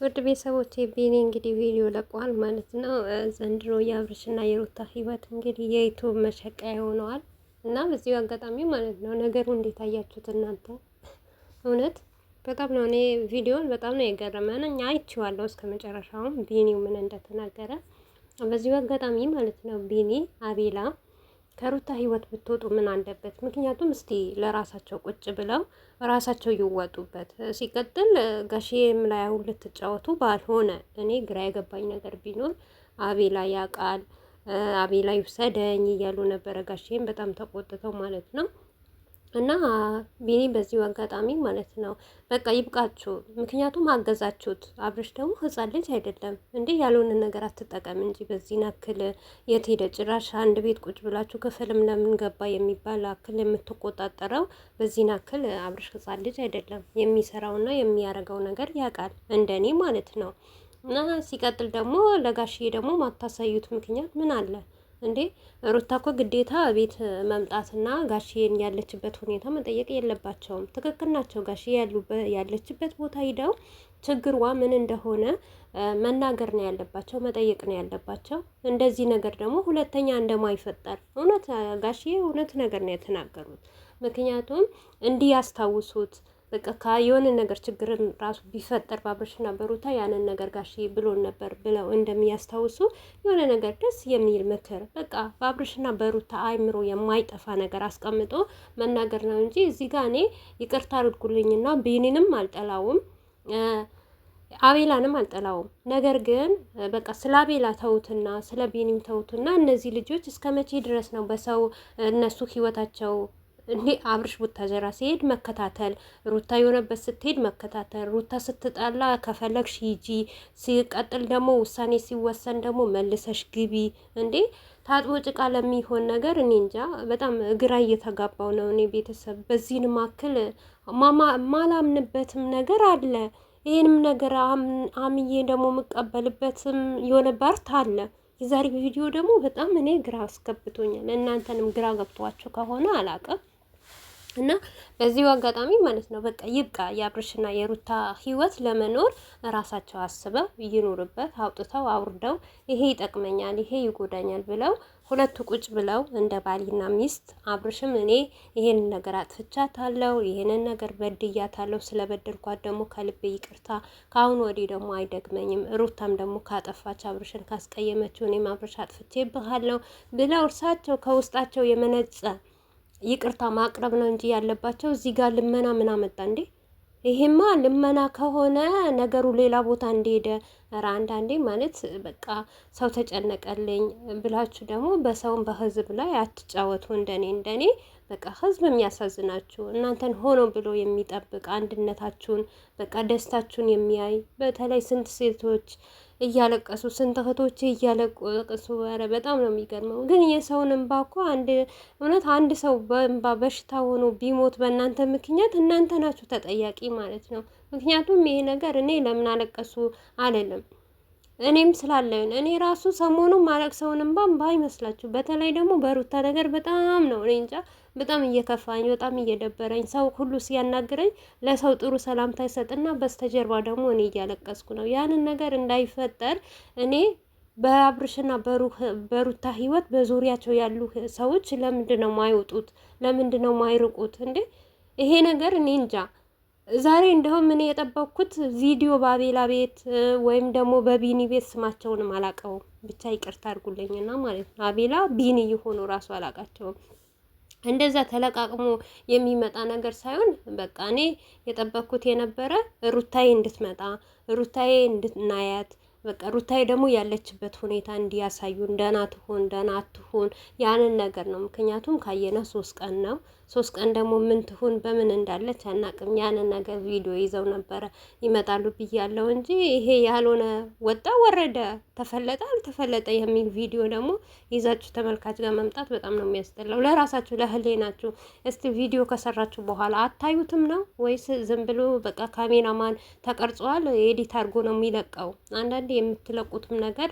ውድ ቤተሰቦቼ ቢኒ እንግዲህ ቪዲዮ ለቋል ማለት ነው። ዘንድሮ የአብርሽና የሩታ ህይወት እንግዲህ የዩቱብ መሸቀያ ሆነዋል እና በዚሁ አጋጣሚ ማለት ነው ነገሩ እንዴት አያችሁት እናንተ? እውነት በጣም ነው እኔ ቪዲዮን በጣም ነው የገረመን። እኛ አይቼዋለሁ እስከ መጨረሻውም ቢኒው ምን እንደተናገረ። በዚሁ አጋጣሚ ማለት ነው ቢኒ አቤላ ከሩታ ህይወት ብትወጡ ምን አለበት? ምክንያቱም እስቲ ለራሳቸው ቁጭ ብለው ራሳቸው ይወጡበት። ሲቀጥል ጋሼም ላይ አሁን ልትጫወቱ ባልሆነ እኔ ግራ የገባኝ ነገር ቢኖር አቤላ ያውቃል፣ አቤላ ይውሰደኝ እያሉ ነበረ። ጋሼም በጣም ተቆጥተው ማለት ነው። እና ቢኒ በዚሁ አጋጣሚ ማለት ነው በቃ ይብቃችሁ። ምክንያቱም አገዛችሁት። አብርሽ ደግሞ ህፃን ልጅ አይደለም እንዴ! ያልሆነ ነገር አትጠቀም እንጂ በዚህ ናክል የት ሄደ? ጭራሽ አንድ ቤት ቁጭ ብላችሁ ክፍልም ለምን ገባ የሚባል አክል የምትቆጣጠረው በዚህ ናክል። አብርሽ ህፃን ልጅ አይደለም። የሚሰራውና የሚያደርገው ነገር ያውቃል፣ እንደኔ ማለት ነው። እና ሲቀጥል ደግሞ ለጋሽዬ ደግሞ ማታሳዩት ምክንያት ምን አለ እንዴ? ሩታ እኮ ግዴታ ቤት መምጣትና ጋሽዬን ያለችበት ሁኔታ መጠየቅ የለባቸውም። ትክክል ናቸው። ጋሽዬ ያለችበት ቦታ ሂደው ችግሯ ምን እንደሆነ መናገር ነው ያለባቸው፣ መጠየቅ ነው ያለባቸው። እንደዚህ ነገር ደግሞ ሁለተኛ እንደማይፈጠር እውነት ጋሽዬ እውነት ነገር ነው የተናገሩት። ምክንያቱም እንዲያስታውሱት በቃ የሆነ ነገር ችግርን ራሱ ቢፈጠር በአብርሽና በሩታ ያንን ነገር ጋሽዬ ብሎን ነበር ብለው እንደሚያስታውሱ የሆነ ነገር ደስ የሚል ምክር በቃ በአብርሽና በሩታ አይምሮ የማይጠፋ ነገር አስቀምጦ መናገር ነው እንጂ እዚህ ጋር እኔ ይቅርታ አድርጉልኝና ቢኒንም አልጠላውም አቤላንም አልጠላውም። ነገር ግን በቃ ስለ አቤላ ተውትና ስለ ቢኒም ተውትና እነዚህ ልጆች እስከ መቼ ድረስ ነው በሰው እነሱ ህይወታቸው እንዴ? አብርሽ ቡታጀራ ሲሄድ መከታተል፣ ሩታ የሆነበት ስትሄድ መከታተል፣ ሩታ ስትጣላ ከፈለግሽ ሂጂ፣ ሲቀጥል ደግሞ ውሳኔ ሲወሰን ደግሞ መልሰሽ ግቢ። እንዴ ታጥቦ ጭቃ ለሚሆን ነገር እኔ እንጃ፣ በጣም ግራ እየተጋባው ነው። እኔ ቤተሰብ በዚህን ማክል ማላምንበትም ነገር አለ። ይህንም ነገር አምዬ ደግሞ የምቀበልበትም የሆነ ባርት አለ። የዛሬ ቪዲዮ ደግሞ በጣም እኔ ግራ አስገብቶኛል። እናንተንም ግራ ገብቷችሁ ከሆነ አላውቅም። እና በዚሁ አጋጣሚ ማለት ነው በቃ ይብቃ። የአብርሽና የሩታ ህይወት ለመኖር ራሳቸው አስበው ይኖርበት። አውጥተው አውርደው ይሄ ይጠቅመኛል፣ ይሄ ይጎዳኛል ብለው ሁለቱ ቁጭ ብለው እንደ ባልና ሚስት አብርሽም እኔ ይሄንን ነገር አጥፍቻታለሁ፣ ይሄንን ነገር በድያታለሁ፣ ስለበደልኳት ደግሞ ከልቤ ይቅርታ፣ ከአሁን ወዲህ ደግሞ አይደግመኝም። ሩታም ደግሞ ካጠፋች አብርሽን ካስቀየመችው እኔም አብርሽ አጥፍቼብሃለሁ ብለው እርሳቸው ከውስጣቸው የመነጨ ይቅርታ ማቅረብ ነው እንጂ ያለባቸው እዚህ ጋር ልመና ምን አመጣ እንዴ? ይሄማ ልመና ከሆነ ነገሩ ሌላ ቦታ እንደሄደ አንዳንዴ ማለት በቃ ሰው ተጨነቀልኝ ብላችሁ ደግሞ በሰውን በህዝብ ላይ አትጫወቱ። እንደኔ በቃ ህዝብ የሚያሳዝናችሁ እናንተን ሆኖ ብሎ የሚጠብቅ አንድነታችሁን በቃ ደስታችሁን የሚያይ በተለይ ስንት ሴቶች እያለቀሱ ስንት እህቶች እያለቀሱ፣ ኧረ በጣም ነው የሚገርመው። ግን የሰውን እንባ እኮ እውነት አንድ ሰው በእንባ በሽታ ሆኖ ቢሞት በእናንተ ምክንያት እናንተ ናችሁ ተጠያቂ ማለት ነው። ምክንያቱም ይሄ ነገር እኔ ለምን አለቀሱ አልልም። እኔም ስላለኝ እኔ ራሱ ሰሞኑን ማለቅሰውን እንባም ባይመስላችሁ፣ በተለይ ደግሞ በሩታ ነገር በጣም ነው እኔ እንጃ በጣም እየከፋኝ በጣም እየደበረኝ ሰው ሁሉ ሲያናግረኝ ለሰው ጥሩ ሰላምታ ይሰጥና በስተጀርባ ደግሞ እኔ እያለቀስኩ ነው። ያንን ነገር እንዳይፈጠር እኔ በአብርሽና በሩታ ህይወት በዙሪያቸው ያሉ ሰዎች ለምንድን ነው ማይወጡት? ለምንድን ነው ማይርቁት እንዴ? ይሄ ነገር እኔ እንጃ። ዛሬ እንደውም እኔ የጠበቅኩት ቪዲዮ በአቤላ ቤት ወይም ደግሞ በቢኒ ቤት ስማቸውንም አላውቀውም፣ ብቻ ይቅርታ አድርጉልኝና ማለት ነው። አቤላ ቢኒ የሆኑ ራሱ አላውቃቸውም። እንደዛ ተለቃቅሞ የሚመጣ ነገር ሳይሆን በቃ እኔ የጠበቅኩት የነበረ ሩታዬ እንድትመጣ ሩታዬ እንድናያት በቃ ሩታዬ ደግሞ ያለችበት ሁኔታ እንዲያሳዩን፣ ደህና ትሆን ደህና አትሆን ያንን ነገር ነው። ምክንያቱም ካየነ 3 ቀን ነው። 3 ቀን ደግሞ ምን ትሁን በምን እንዳለች አናቅም። ያንን ነገር ቪዲዮ ይዘው ነበረ ይመጣሉ ብያለሁ እንጂ ይሄ ያልሆነ ወጣ ወረደ ተፈለጠ አልተፈለጠ የሚል ቪዲዮ ደግሞ ይዛችሁ ተመልካች ጋር መምጣት በጣም ነው የሚያስጠላው። ለራሳችሁ ለህሊናችሁ እስቲ ቪዲዮ ከሰራችሁ በኋላ አታዩትም ነው ወይስ ዝም ብሎ በቃ ካሜራማን ተቀርጿል ኤዲት አድርጎ ነው የሚለቀው? አንዳንዴ የምትለቁትም ነገር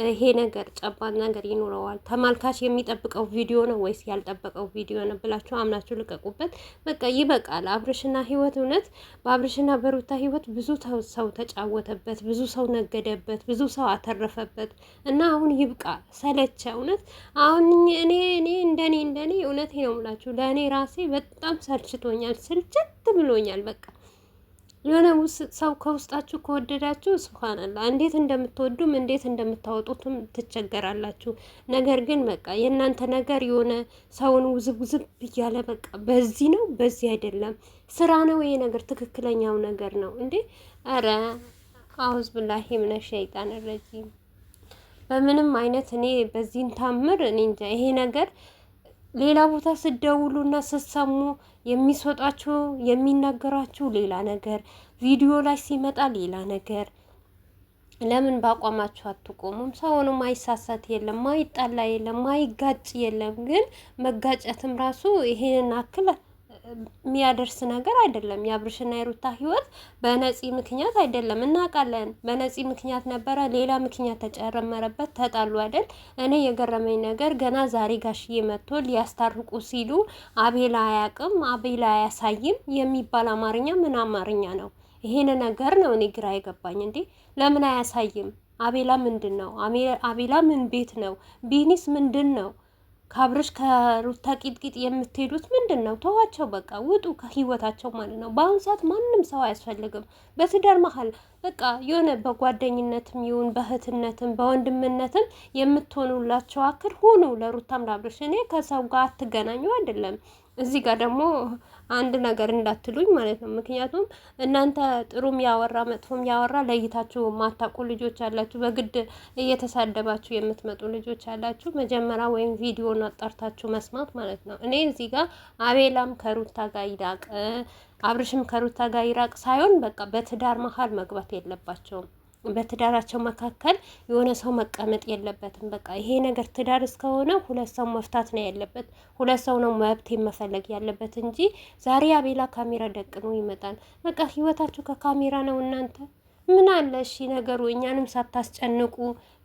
ይሄ ነገር ጨባን ነገር ይኖረዋል። ተመልካች የሚጠብቀው ቪዲዮ ነው ወይስ ያልጠበቀው ቪዲዮ ነው ብላችሁ አምናችሁ ከቻላችሁ ልቀቁበት። በቃ ይበቃል። አብርሽና ህይወት እውነት በአብርሽና በሩታ ህይወት ብዙ ሰው ተጫወተበት፣ ብዙ ሰው ነገደበት፣ ብዙ ሰው አተረፈበት እና አሁን ይብቃ፣ ሰለቸ። እውነት አሁን እኔ እንደኔ እውነቴ ነው የምላችሁ ለእኔ ራሴ በጣም ሰልችቶኛል፣ ስልችት ብሎኛል በቃ የሆነ ሰው ከውስጣችሁ ከወደዳችሁ ስብሃንላ እንዴት እንደምትወዱም እንዴት እንደምታወጡትም ትቸገራላችሁ። ነገር ግን በቃ የእናንተ ነገር የሆነ ሰውን ውዝብ እያለ በቃ በዚህ ነው በዚህ አይደለም፣ ስራ ነው ይሄ ነገር፣ ትክክለኛው ነገር ነው እንዴ? አረ አውዝ ብላሂ ምነ ሸይጣን ረጂም። በምንም አይነት እኔ በዚህን ታምር እኔ እንጃ ይሄ ነገር ሌላ ቦታ ስትደውሉና ስትሰሙ የሚሰጧችሁ የሚናገሯችሁ ሌላ ነገር፣ ቪዲዮ ላይ ሲመጣ ሌላ ነገር። ለምን በአቋማችሁ አትቆሙም? ሰውንም ማይሳሳት የለም፣ ማይጣላ የለም፣ ማይጋጭ የለም። ግን መጋጨትም ራሱ ይሄንን አክል የሚያደርስ ነገር አይደለም። የአብርሽና የሩታ ህይወት በነፂ ምክንያት አይደለም፣ እናውቃለን። በነፂ ምክንያት ነበረ፣ ሌላ ምክንያት ተጨረመረበት፣ ተጣሉ አይደል? እኔ የገረመኝ ነገር ገና ዛሬ ጋሽዬ መጥቶ ሊያስታርቁ ሲሉ አቤላ አያውቅም፣ አቤላ አያሳይም የሚባል አማርኛ ምን አማርኛ ነው? ይሄን ነገር ነው እኔ ግራ የገባኝ። እንዴ ለምን አያሳይም? አቤላ ምንድን ነው? አቤላ ምን ቤት ነው? ቢኒስ ምንድን ነው? ከአብርሽ ከሩታ ቂጥቂጥ የምትሄዱት ምንድን ነው? ተዋቸው በቃ ውጡ ከህይወታቸው ማለት ነው። በአሁኑ ሰዓት ማንም ሰው አያስፈልግም። በትዳር መሀል በቃ የሆነ በጓደኝነትም ይሁን በእህትነትም በወንድምነትም የምትሆኑላቸው አክል ሁኑ። ለሩታም ለአብርሽ እኔ ከሰው ጋር አትገናኙ አይደለም። እዚህ ጋር ደግሞ አንድ ነገር እንዳትሉኝ ማለት ነው። ምክንያቱም እናንተ ጥሩም ያወራ መጥፎም ያወራ ለይታችሁ ማታውቁ ልጆች አላችሁ። በግድ እየተሳደባችሁ የምትመጡ ልጆች አላችሁ። መጀመሪያ ወይም ቪዲዮን አጣርታችሁ መስማት ማለት ነው። እኔ እዚህ ጋር አቤላም ከሩታ ጋር ይራቅ፣ አብርሽም ከሩታ ጋር ይራቅ ሳይሆን በቃ በትዳር መሀል መግባት የለባቸውም። በትዳራቸው መካከል የሆነ ሰው መቀመጥ የለበትም። በቃ ይሄ ነገር ትዳር እስከሆነ ሁለት ሰው መፍታት ነው ያለበት። ሁለት ሰው ነው መብት መፈለግ ያለበት እንጂ ዛሬ አቤላ ካሜራ ደቅኖ ይመጣል። በቃ ህይወታችሁ ከካሜራ ነው። እናንተ ምን አለ እሺ ነገሩ እኛንም ሳታስጨንቁ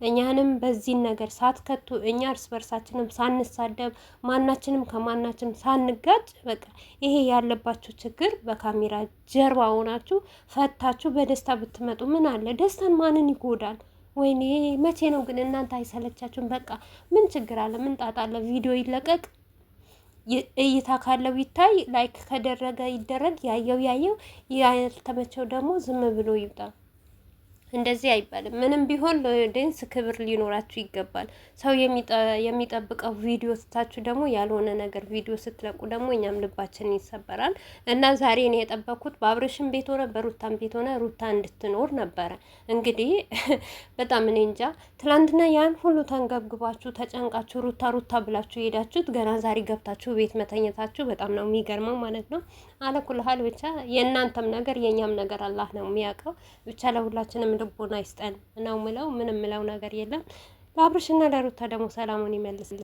እኛንም በዚህ ነገር ሳትከቱ እኛ እርስ በርሳችንም ሳንሳደብ ማናችንም ከማናችንም ሳንጋጭ በቃ ይሄ ያለባችሁ ችግር በካሜራ ጀርባ ሆናችሁ ፈታችሁ በደስታ ብትመጡ ምን አለ? ደስታን ማንን ይጎዳል? ወይኔ መቼ ነው ግን እናንተ አይሰለቻችሁም? በቃ ምን ችግር አለ? ምን ጣጣ አለ? ቪዲዮ ይለቀቅ፣ እይታ ካለው ይታይ፣ ላይክ ከደረገ ይደረግ፣ ያየው ያልተመቸው ደግሞ ዝም ብሎ ይውጣ። እንደዚህ አይባልም። ምንም ቢሆን ለኦዲየንስ ክብር ሊኖራችሁ ይገባል። ሰው የሚጠብቀው ቪዲዮ ስታችሁ ደግሞ ያልሆነ ነገር ቪዲዮ ስትለቁ ደግሞ እኛም ልባችን ይሰበራል። እና ዛሬ እኔ የጠበኩት በአብርሽም ቤት ሆነ በሩታም ቤት ሆነ ሩታ እንድትኖር ነበረ። እንግዲህ በጣም እኔ እንጃ ትላንትና ያን ሁሉ ተንገብግባችሁ ተጨንቃችሁ ሩታ ብላችሁ ሄዳችሁት ገና ዛሬ ገብታችሁ ቤት መተኘታችሁ በጣም ነው የሚገርመው ማለት ነው። አለኩልሃል ብቻ የእናንተም ነገር የእኛም ነገር አላህ ነው የሚያውቀው። ብቻ ለሁላችንም ልቦና ይስጠን ነው ምለው። ምንም ምለው ነገር የለም። ለአብርሽና ለሩታ ደግሞ ሰላሙን ይመልስልን።